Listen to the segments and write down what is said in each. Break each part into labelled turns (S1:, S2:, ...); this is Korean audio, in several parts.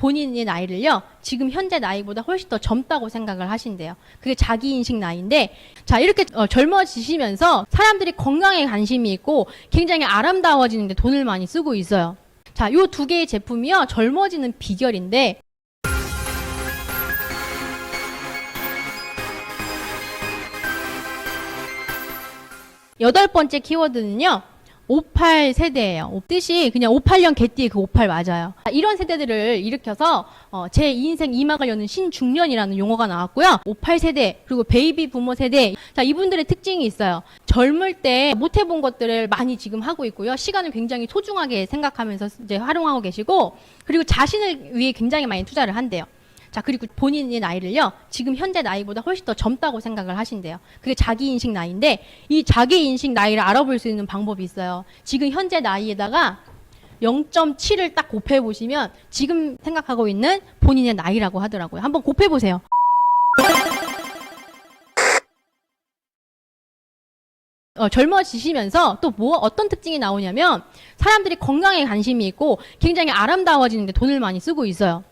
S1: 본인의 나이를요, 지금 현재 나이보다 훨씬 더 젊다고 생각을 하신대요. 그게 자기인식 나이인데, 자, 이렇게 젊어지시면서 사람들이 건강에 관심이 있고 굉장히 아름다워지는데 돈을 많이 쓰고 있어요. 자, 요 두 개의 제품이요, 젊어지는 비결인데, 여덟 번째 키워드는요, 58 세대예요. 뜻이 그냥 58년 개띠의 그 58 맞아요. 이런 세대들을 일으켜서 제 인생 2막을 여는 신중년이라는 용어가 나왔고요. 58 세대 그리고 베이비 부모 세대. 자, 이분들의 특징이 있어요. 젊을 때 못 해본 것들을 많이 지금 하고 있고요. 시간을 굉장히 소중하게 생각하면서 이제 활용하고 계시고, 그리고 자신을 위해 굉장히 많이 투자를 한대요. 자, 그리고 본인의 나이를요, 지금 현재 나이보다 훨씬 더 젊다고 생각을 하신대요. 그게 자기인식 나이인데, 이 자기인식 나이를 알아볼 수 있는 방법이 있어요. 지금 현재 나이에다가 0.7을 딱 곱해보시면 지금 생각하고 있는 본인의 나이라고 하더라고요. 한번 곱해보세요. 젊어지시면서 또 어떤 특징이 나오냐면, 사람들이 건강에 관심이 있고 굉장히 아름다워지는데 돈을 많이 쓰고 있어요.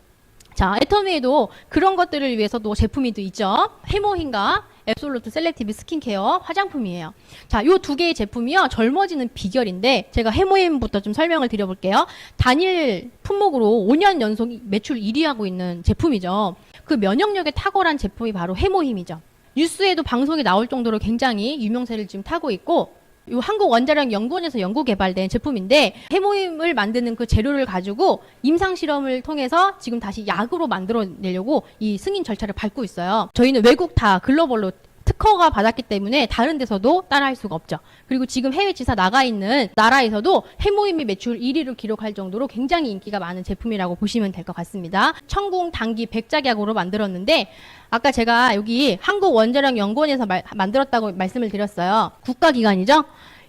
S1: 자, 애터미에도 그런 것들을 위해서도 제품이 또 있죠. 헤모힌과 앱솔루트 셀렉티브 스킨케어 화장품이에요. 자, 요 두 개의 제품이요, 젊어지는 비결인데, 제가 헤모힌부터 좀 설명을 드려볼게요. 단일 품목으로 5년 연속 매출 1위 하고 있는 제품이죠. 그 면역력에 탁월한 제품이 바로 헤모힘이죠. 뉴스에도 방송에 나올 정도로 굉장히 유명세를 지금 타고 있고, 이 한국원자력연구원에서 연구 개발된 제품인데, 헤모힘을 만드는 그 재료를 가지고 임상 실험을 통해서 지금 다시 약으로 만들어내려고 이 승인 절차를 밟고 있어요. 저희는 외국 다 글로벌로 특허가 받았기 때문에 다른 데서도 따라할 수가 없죠. 그리고 지금 해외 지사 나가 있는 나라에서도 헤모힘이 매출 1위를 기록할 정도로 굉장히 인기가 많은 제품이라고 보시면 될 것 같습니다. 청궁 당귀 백작약으로 만들었는데, 아까 제가 여기 한국원자력연구원에서 만들었다고 말씀을 드렸어요. 국가기관이죠.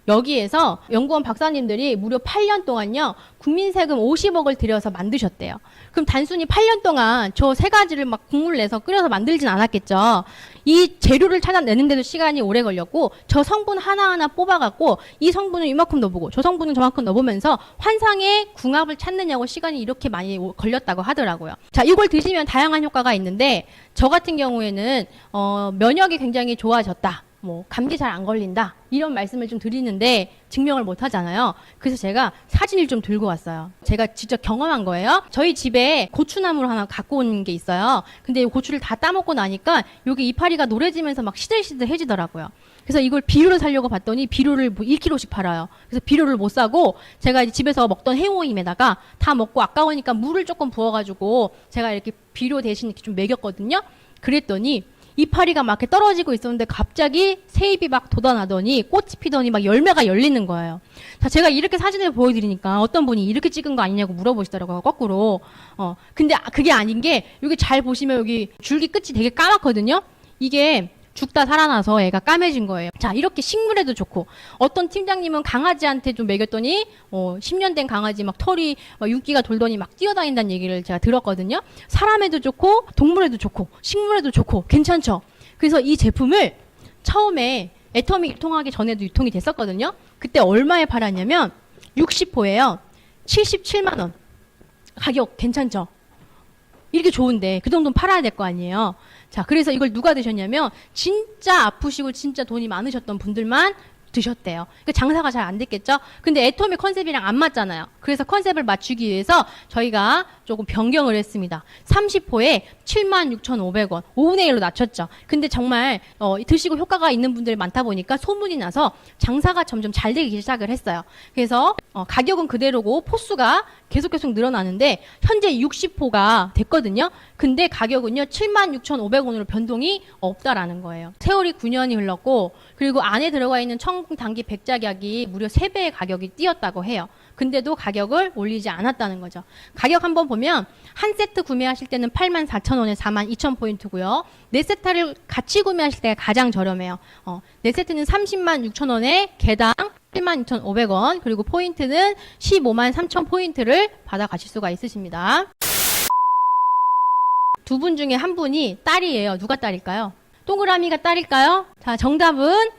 S1: 여기에서 연구원 박사님들이 무려 8년 동안요, 국민 세금 50억을 들여서 만드셨대요. 그럼 단순히 8년 동안 저 세 가지를 막 국물 내서 끓여서 만들진 않았겠죠. 이 재료를 찾아내는데도 시간이 오래 걸렸고, 저 성분 하나하나 뽑아갖고 이 성분은 이만큼 넣어보고 저 성분은 저만큼 넣어보면서 환상의 궁합을 찾느냐고 시간이 이렇게 많이 걸렸다고 하더라고요. 자, 이걸 드시면 다양한 효과가 있는데, 저 같은 경우에는 면역이 굉장히 좋아졌다, 뭐 감기 잘 안 걸린다, 이런 말씀을 좀 드리는데 증명을 못 하잖아요. 그래서 제가 사진을 좀 들고 왔어요. 제가 직접 경험한 거예요. 저희 집에 고추나무를 하나 갖고 온 게 있어요. 근데 이 고추를 다 따먹고 나니까 여기 이파리가 노래지면서 막 시들시들해지더라고요. 그래서 이걸 비료를 사려고 봤더니 비료를 뭐 1kg씩 팔아요. 그래서 비료를 못 사고 제가 이제 집에서 먹던 헤모힘에다가 다 먹고 아까우니까 물을 조금 부어가지고 제가 이렇게 비료 대신 이렇게 좀 먹였거든요. 그랬더니 이파리가 막 이렇게 떨어지고 있었는데 갑자기 새잎이 막 돋아나더니 꽃이 피더니 막 열매가 열리는 거예요. 자, 제가 이렇게 사진을 보여드리니까 어떤 분이 이렇게 찍은 거 아니냐고 물어보시더라고요, 거꾸로. 근데 그게 아닌 게, 여기 잘 보시면 여기 줄기 끝이 되게 까맣거든요. 이게 죽다 살아나서 애가 까매진 거예요. 자, 이렇게 식물에도 좋고, 어떤 팀장님은 강아지한테 좀 먹였더니 10년 된 강아지 막 털이 막 윤기가 돌더니 막 뛰어다닌다는 얘기를 제가 들었거든요. 사람에도 좋고 동물에도 좋고 식물에도 좋고 괜찮죠. 그래서 이 제품을 처음에 애터미 유통하기 전에도 유통이 됐었거든요. 그때 얼마에 팔았냐면 60호예요. 77만 원. 가격 괜찮죠? 이렇게 좋은데 그 정도는 팔아야 될 거 아니에요. 자, 그래서 이걸 누가 드셨냐면 진짜 아프시고 진짜 돈이 많으셨던 분들만 드셨대요. 그러니까 장사가 잘 안 됐겠죠? 근데 애터미 컨셉이랑 안 맞잖아요. 그래서 컨셉을 맞추기 위해서 저희가 조금 변경을 했습니다. 30호에 76,500원, 5분의 1로 낮췄죠. 근데 정말 드시고 효과가 있는 분들이 많다 보니까 소문이 나서 장사가 점점 잘 되기 시작을 했어요. 그래서 가격은 그대로고 포수가 계속 늘어나는데 현재 60호가 됐거든요. 근데 가격은요 76,500원으로 변동이 없다라는 거예요. 세월이 9년이 흘렀고, 그리고 안에 들어가 있는 청궁 당귀 백작약이 무려 3배의 가격이 뛰었다고 해요. 근데도 가격을 올리지 않았다는 거죠. 가격 한번 보면 한 세트 구매하실 때는 84,000원에 42,000포인트고요. 4세트를 같이 구매하실 때가 가장 저렴해요. 4세트는 306,000원에 개당 76,500원, 그리고 포인트는 153,000포인트를 받아가실 수가 있으십니다. 두 분 중에 한 분이 딸이에요. 누가 딸일까요? 동그라미가 딸일까요? 자, 정답은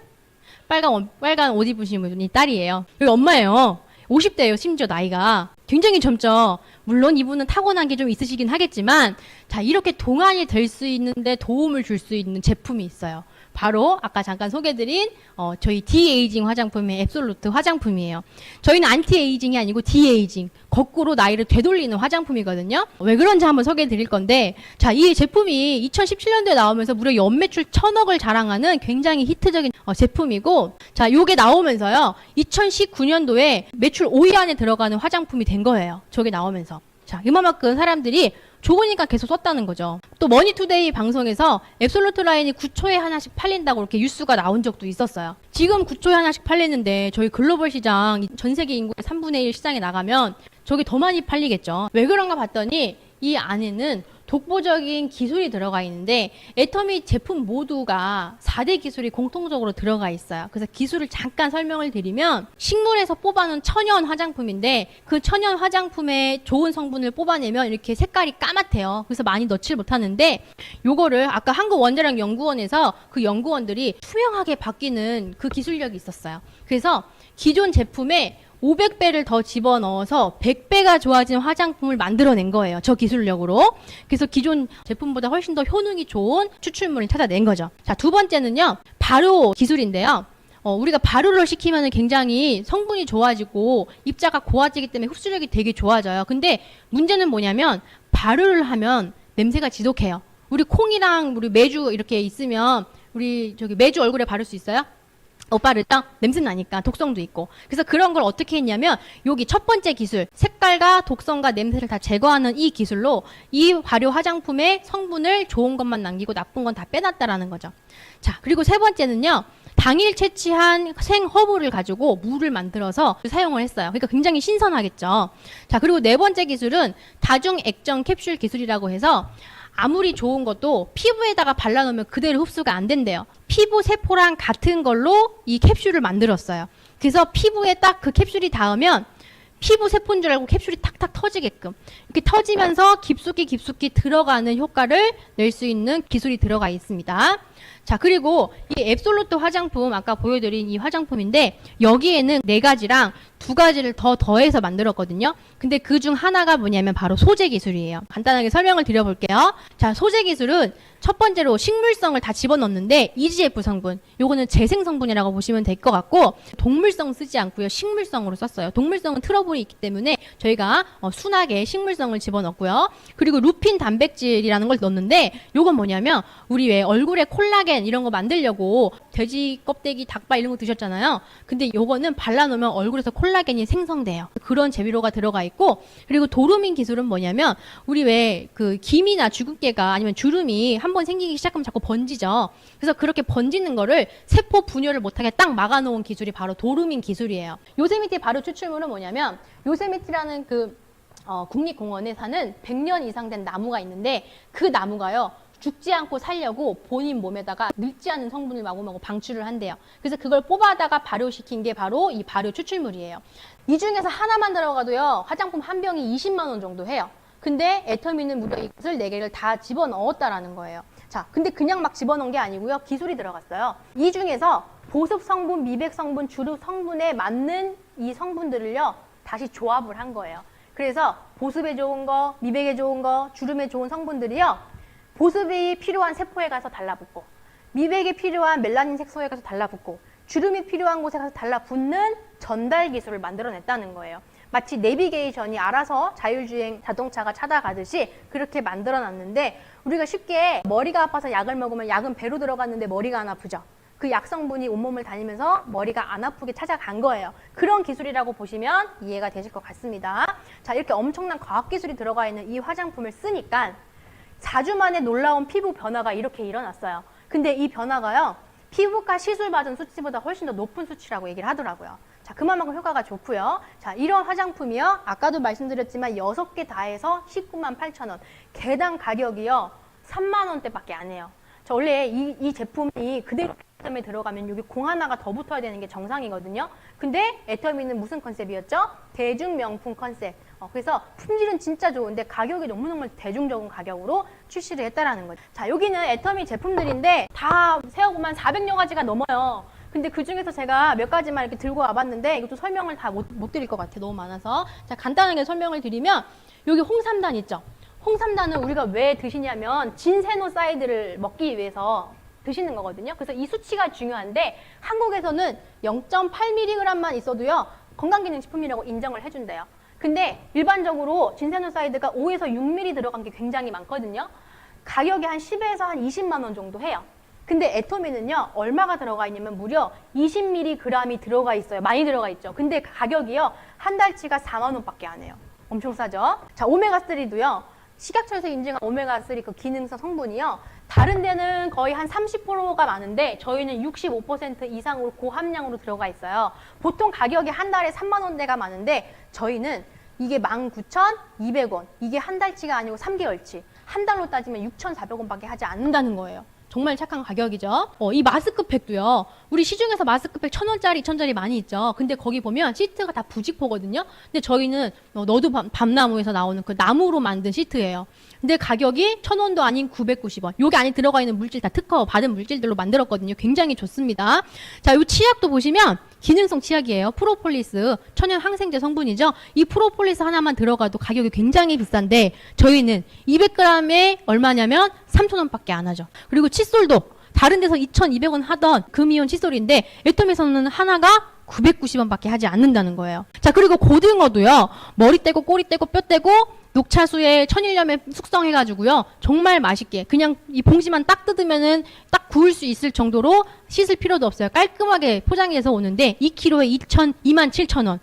S1: 빨간 옷 입으신 분이 딸이에요. 여기 엄마예요. 50대예요. 심지어 나이가. 굉장히 젊죠. 물론 이분은 타고난 게 좀 있으시긴 하겠지만, 자, 이렇게 동안이 될 수 있는데 도움을 줄 수 있는 제품이 있어요. 바로 아까 잠깐 소개드린 저희 디에이징 화장품의 앱솔루트 화장품이에요. 저희는 안티에이징이 아니고 디에이징, 거꾸로 나이를 되돌리는 화장품이거든요. 왜 그런지 한번 소개드릴 건데, 자, 이 제품이 2017년도에 나오면서 무려 연매출 1000억을 자랑하는 굉장히 히트적인 제품이고, 자, 요게 나오면서요 2019년도에 매출 5위 안에 들어가는 화장품이 된 거예요. 저게 나오면서. 자, 이만큼 사람들이 좋으니까 계속 썼다는 거죠. 또 머니투데이 방송에서 앱솔루트 라인이 9초에 하나씩 팔린다고 이렇게 뉴스가 나온 적도 있었어요. 지금 9초에 하나씩 팔리는데 저희 글로벌 시장, 전 세계 인구의 3분의 1 시장에 나가면 저게 더 많이 팔리겠죠. 왜 그런가 봤더니 이 안에는 독보적인 기술이 들어가 있는데, 애터미 제품 모두가 4대 기술이 공통적으로 들어가 있어요. 그래서 기술을 잠깐 설명을 드리면, 식물에서 뽑아놓은 천연 화장품인데 그 천연 화장품의 좋은 성분을 뽑아내면 이렇게 색깔이 까맣대요. 그래서 많이 넣지를 못하는데, 요거를 아까 한국원자력연구원에서 그 연구원들이 투명하게 바뀌는 그 기술력이 있었어요. 그래서 기존 제품에 500배를 더 집어넣어서 100배가 좋아진 화장품을 만들어낸 거예요. 저 기술력으로. 그래서 기존 제품보다 훨씬 더 효능이 좋은 추출물을 찾아낸 거죠. 자, 두 번째는요, 발효 기술인데요. 우리가 발효를 시키면 굉장히 성분이 좋아지고 입자가 고와지기 때문에 흡수력이 되게 좋아져요. 근데 문제는 뭐냐면, 발효를 하면 냄새가 지독해요. 우리 콩이랑 우리 메주 이렇게 있으면 우리 저기 메주 얼굴에 바를 수 있어요? 바르다? 냄새 나니까 독성도 있고. 그래서 그런 걸 어떻게 했냐면, 여기 첫 번째 기술, 색깔과 독성과 냄새를 다 제거하는 이 기술로 이 발효 화장품의 성분을 좋은 것만 남기고 나쁜 건 다 빼놨다라는 거죠. 자, 그리고 세 번째는요, 당일 채취한 생허브를 가지고 물을 만들어서 사용을 했어요. 그러니까 굉장히 신선하겠죠. 자, 그리고 네 번째 기술은 다중 액정 캡슐 기술이라고 해서, 아무리 좋은 것도 피부에다가 발라놓으면 그대로 흡수가 안 된대요. 피부 세포랑 같은 걸로 이 캡슐을 만들었어요. 그래서 피부에 딱 그 캡슐이 닿으면 피부 세포인 줄 알고 캡슐이 탁탁 터지게끔 이렇게 터지면서 깊숙이 들어가는 효과를 낼 수 있는 기술이 들어가 있습니다. 자, 그리고 이 앱솔루트 화장품, 아까 보여드린 이 화장품인데, 여기에는 4가지랑 2가지를 더 더해서 만들었거든요. 근데 그 중 하나가 뭐냐면 바로 소재 기술이에요. 간단하게 설명을 드려볼게요. 자, 소재 기술은 첫 번째로 식물성을 다 집어넣는데, EGF 성분, 요거는 재생 성분이라고 보시면 될 것 같고, 동물성 쓰지 않고요, 식물성으로 썼어요. 동물성은 트러블이 있기 때문에 저희가 순하게 식물성을 집어넣고요. 그리고 루핀 단백질이라는 걸 넣는데, 요건 뭐냐면 우리 왜 얼굴에 콜라겐 이런 거 만들려고 돼지 껍데기, 닭발 이런 거 드셨잖아요. 근데 요거는 발라놓으면 얼굴에서 콜라겐이 생성돼요. 그런 재료가 들어가 있고, 그리고 도루민 기술은 뭐냐면, 우리 왜 그 김이나 주근깨가 아니면 주름이 한번 생기기 시작하면 자꾸 번지죠. 그래서 그렇게 번지는 거를 세포 분열을 못하게 딱 막아놓은 기술이 바로 도루민 기술이에요. 요세미티 발효 추출물은 뭐냐면, 요세미티라는 그 국립공원에 사는 100년 이상 된 나무가 있는데, 그 나무가요, 죽지 않고 살려고 본인 몸에다가 늙지 않은 성분을 마구마구 방출을 한대요. 그래서 그걸 뽑아다가 발효시킨 게 바로 이 발효 추출물이에요. 이 중에서 하나만 들어가도요, 화장품 한 병이 20만 원 정도 해요. 근데 애터미는 무려 이것을 4개를 다 집어넣었다라는 거예요. 자, 근데 그냥 막 집어넣은 게 아니고요, 기술이 들어갔어요. 이 중에서 보습 성분, 미백 성분, 주름 성분에 맞는 이 성분들을요, 다시 조합을 한 거예요. 그래서 보습에 좋은 거, 미백에 좋은 거, 주름에 좋은 성분들이요, 보습이 필요한 세포에 가서 달라붙고, 미백이 필요한 멜라닌 색소에 가서 달라붙고, 주름이 필요한 곳에 가서 달라붙는 전달 기술을 만들어냈다는 거예요. 마치 내비게이션이 알아서 자율주행 자동차가 찾아가듯이 그렇게 만들어놨는데, 우리가 쉽게 머리가 아파서 약을 먹으면 약은 배로 들어갔는데 머리가 안 아프죠. 그 약 성분이 온몸을 다니면서 머리가 안 아프게 찾아간 거예요. 그런 기술이라고 보시면 이해가 되실 것 같습니다. 자, 이렇게 엄청난 과학기술이 들어가 있는 이 화장품을 쓰니까 4주 만에 놀라운 피부 변화가 이렇게 일어났어요. 근데 이 변화가요, 피부과 시술 받은 수치보다 훨씬 더 높은 수치라고 얘기를 하더라고요. 자, 그만큼 효과가 좋고요. 자, 이런 화장품이요, 아까도 말씀드렸지만 6개 다 해서 19만 8천 원. 개당 가격이요, 3만 원대밖에 안 해요. 자, 원래 이 제품이 그대로 에 들어가면 여기 공 하나가 더 붙어야 되는 게 정상이거든요. 근데 애터미는 무슨 컨셉이었죠? 대중명품 컨셉. 그래서 품질은 진짜 좋은데 가격이 너무너무 대중적인 가격으로 출시를 했다라는 거죠. 자, 여기는 애터미 제품들인데 다 세어보면 400여 가지가 넘어요. 근데 그 중에서 제가 몇 가지만 이렇게 들고 와봤는데 이것도 설명을 다 못 드릴 것 같아. 너무 많아서. 자, 간단하게 설명을 드리면 여기 홍삼단 있죠. 홍삼단은 우리가 왜 드시냐면 진세노사이드를 먹기 위해서 드시는 거거든요. 그래서 이 수치가 중요한데 한국에서는 0.8mg만 있어도요 건강기능식품이라고 인정을 해준대요. 근데 일반적으로 진세노사이드가 5에서 6mg 들어간 게 굉장히 많거든요. 가격이 한 10에서 한 20만 원 정도 해요. 근데 애터미는요 얼마가 들어가 있냐면 무려 20mg이 들어가 있어요. 많이 들어가 있죠. 근데 가격이요 한 달치가 4만 원밖에 안 해요. 엄청 싸죠. 자, 오메가3도요 식약처에서 인증한 오메가3 그 기능성 성분이요 다른 데는 거의 한 30%가 많은데 저희는 65% 이상으로 고함량으로 들어가 있어요. 보통 가격이 한 달에 3만 원대가 많은데 저희는 이게 19,200원. 이게 한 달치가 아니고 3개월치. 한 달로 따지면 6,400원밖에 하지 않는다는 거예요. 정말 착한 가격이죠. 이 마스크팩도요. 우리 시중에서 마스크팩 1,000원짜리, 2,000원짜리 많이 있죠. 근데 거기 보면 시트가 다 부직포거든요. 근데 저희는 너도 밤나무에서 나오는 그 나무로 만든 시트예요. 근데 가격이 1,000원도 아닌 990원. 여기 안에 들어가 있는 물질 다 특허 받은 물질들로 만들었거든요. 굉장히 좋습니다. 자, 이 치약도 보시면 기능성 치약이에요. 프로폴리스, 천연 항생제 성분이죠. 이 프로폴리스 하나만 들어가도 가격이 굉장히 비싼데 저희는 200g에 얼마냐면 3,000원밖에 안 하죠. 그리고 칫솔도 다른 데서 2,200원 하던 금이온 칫솔인데 애텀에서는 하나가 990원밖에 하지 않는다는 거예요. 자, 그리고 고등어도요. 머리 떼고 꼬리 떼고 뼈 떼고 녹차수에 천일염에 숙성해가지고요. 정말 맛있게 그냥 이 봉지만 딱 뜯으면은 딱 구울 수 있을 정도로 씻을 필요도 없어요. 깔끔하게 포장해서 오는데 2kg에 27,000원.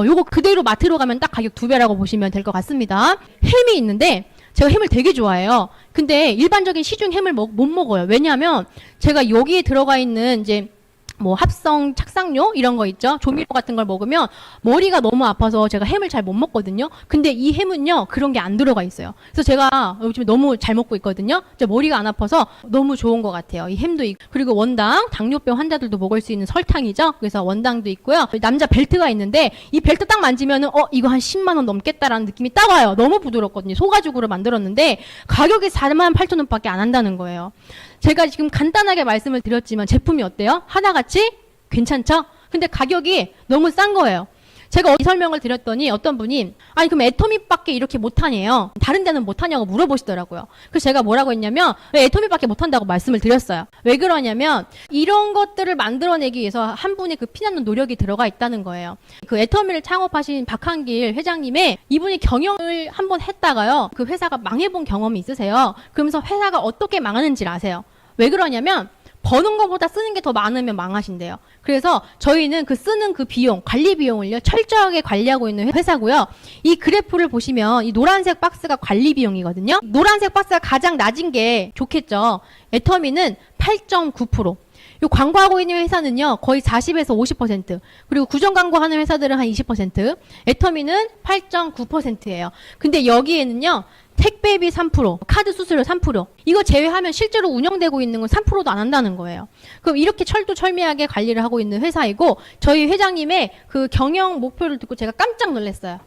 S1: 요거 그대로 마트로 가면 딱 가격 2배라고 보시면 될 것 같습니다. 햄이 있는데 제가 햄을 되게 좋아해요. 근데 일반적인 시중 햄을 못 먹어요. 왜냐하면 제가 여기에 들어가 있는 이제 뭐 합성 착상료 이런 거 있죠. 조미료 같은 걸 먹으면 머리가 너무 아파서 제가 햄을 잘 못 먹거든요. 근데 이 햄은요 그런 게 안 들어가 있어요. 그래서 제가 요즘 너무 잘 먹고 있거든요. 머리가 안 아파서 너무 좋은 것 같아요. 이 햄도 있고 그리고 원당 당뇨병 환자들도 먹을 수 있는 설탕이죠. 그래서 원당도 있고요. 남자 벨트가 있는데 이 벨트 딱 만지면은 이거 한 10만 원 넘겠다라는 느낌이 딱 와요. 너무 부드럽거든요. 소가죽으로 만들었는데 가격이 48,000원밖에 안 한다는 거예요. 제가 지금 간단하게 말씀을 드렸지만 제품이 어때요? 하나같이 괜찮죠? 근데 가격이 너무 싼 거예요. 제가 이 설명을 드렸더니 어떤 분이 아니 그럼 애터미밖에 이렇게 못하네요. 다른 데는 못하냐고 물어보시더라고요. 그래서 제가 뭐라고 했냐면 왜 애터미밖에 못한다고 말씀을 드렸어요. 왜 그러냐면 이런 것들을 만들어내기 위해서 한 분의 그 피나는 노력이 들어가 있다는 거예요. 그 애터미를 창업하신 박한길 회장님의 이분이 경영을 한번 했다가요. 그 회사가 망해본 경험이 있으세요. 그러면서 회사가 어떻게 망하는지를 아세요. 왜 그러냐면 버는 것보다 쓰는 게 더 많으면 망하신대요. 그래서 저희는 그 쓰는 그 비용, 관리 비용을요, 철저하게 관리하고 있는 회사고요. 이 그래프를 보시면 이 노란색 박스가 관리 비용이거든요. 노란색 박스가 가장 낮은 게 좋겠죠. 애터미는 8.9%. 요 광고하고 있는 회사는요, 거의 40에서 50%. 그리고 구정 광고하는 회사들은 한 20%. 애터미는 8.9%예요. 근데 여기에는요, 택배비 3%, 카드 수수료 3%. 이거 제외하면 실제로 운영되고 있는 건 3%도 안 한다는 거예요. 그럼 이렇게 철두철미하게 관리를 하고 있는 회사이고 저희 회장님의 그 경영 목표를 듣고 제가 깜짝 놀랐어요.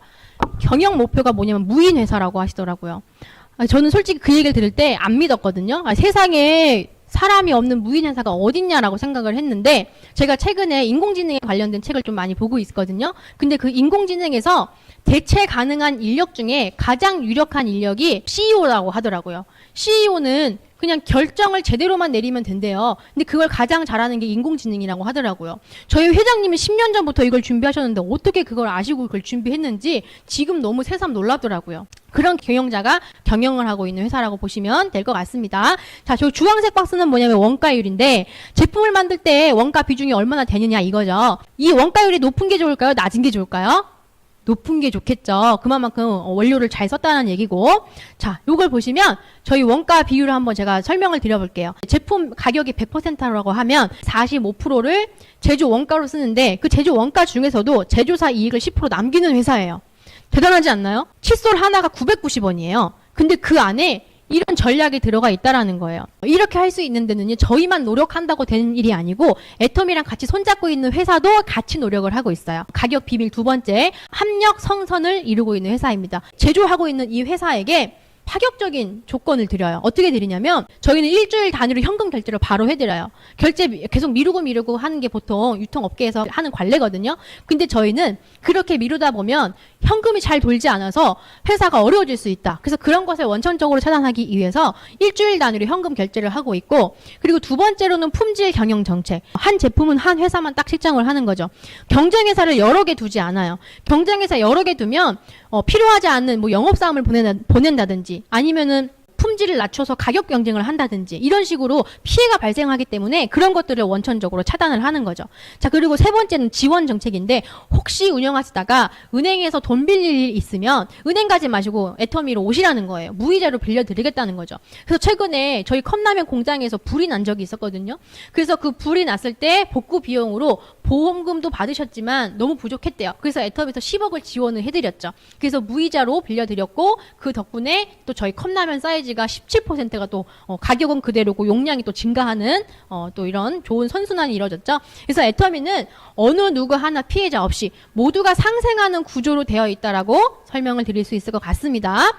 S1: 경영 목표가 뭐냐면 무인 회사라고 하시더라고요. 저는 솔직히 그 얘기를 들을 때 안 믿었거든요. 세상에 사람이 없는 무인 회사가 어딨냐라고 생각을 했는데 제가 최근에 인공지능에 관련된 책을 좀 많이 보고 있거든요. 근데 그 인공지능에서 대체 가능한 인력 중에 가장 유력한 인력이 CEO라고 하더라고요. CEO는 그냥 결정을 제대로만 내리면 된대요. 근데 그걸 가장 잘하는 게 인공지능이라고 하더라고요. 저희 회장님이 10년 전부터 이걸 준비하셨는데 어떻게 그걸 아시고 그걸 준비했는지 지금 너무 새삼 놀랍더라고요. 그런 경영자가 경영을 하고 있는 회사라고 보시면 될 것 같습니다. 자, 저 주황색 박스는 뭐냐면 원가율인데 제품을 만들 때 원가 비중이 얼마나 되느냐 이거죠. 이 원가율이 높은 게 좋을까요? 낮은 게 좋을까요? 높은 게 좋겠죠. 그만큼 원료를 잘 썼다는 얘기고. 자, 요걸 보시면 저희 원가 비율을 한번 제가 설명을 드려볼게요. 제품 가격이 100%라고 하면 45%를 제조 원가로 쓰는데 그 제조 원가 중에서도 제조사 이익을 10% 남기는 회사예요. 대단하지 않나요? 칫솔 하나가 990원이에요. 근데 그 안에 이런 전략이 들어가 있다라는 거예요. 이렇게 할 수 있는 데는요, 저희만 노력한다고 되는 일이 아니고 애터미랑 같이 손잡고 있는 회사도 같이 노력을 하고 있어요. 가격 비밀 두 번째, 합력 성선을 이루고 있는 회사입니다. 제조하고 있는 이 회사에게 파격적인 조건을 드려요. 어떻게 드리냐면 저희는 일주일 단위로 현금 결제를 바로 해드려요. 결제 계속 미루고 하는 게 보통 유통업계에서 하는 관례거든요. 근데 저희는 그렇게 미루다 보면 현금이 잘 돌지 않아서 회사가 어려워질 수 있다. 그래서 그런 것을 원천적으로 차단하기 위해서 일주일 단위로 현금 결제를 하고 있고, 그리고 두 번째로는 품질 경영 정책. 한 제품은 한 회사만 딱 책정을 하는 거죠. 경쟁회사를 여러 개 두지 않아요. 경쟁회사 여러 개 두면 필요하지 않는 뭐 영업사항을 보낸다든지 아니면은 품질을 낮춰서 가격 경쟁을 한다든지 이런 식으로 피해가 발생하기 때문에 그런 것들을 원천적으로 차단을 하는 거죠. 자, 그리고 세 번째는 지원 정책인데, 혹시 운영하시다가 은행에서 돈 빌릴 일이 있으면 은행 가지 마시고 애터미로 오시라는 거예요. 무이자로 빌려드리겠다는 거죠. 그래서 최근에 저희 컵라면 공장에서 불이 난 적이 있었거든요. 그래서 그 불이 났을 때 복구 비용으로 보험금도 받으셨지만 너무 부족했대요. 그래서 애터미에서 10억을 지원을 해드렸죠. 그래서 무이자로 빌려드렸고, 그 덕분에 또 저희 컵라면 사이즈가 17%가 또 가격은 그대로고 용량이 또 증가하는 또 이런 좋은 선순환이 이루어졌죠. 그래서 애터미는 어느 누구 하나 피해자 없이 모두가 상생하는 구조로 되어 있다라고 설명을 드릴 수 있을 것 같습니다.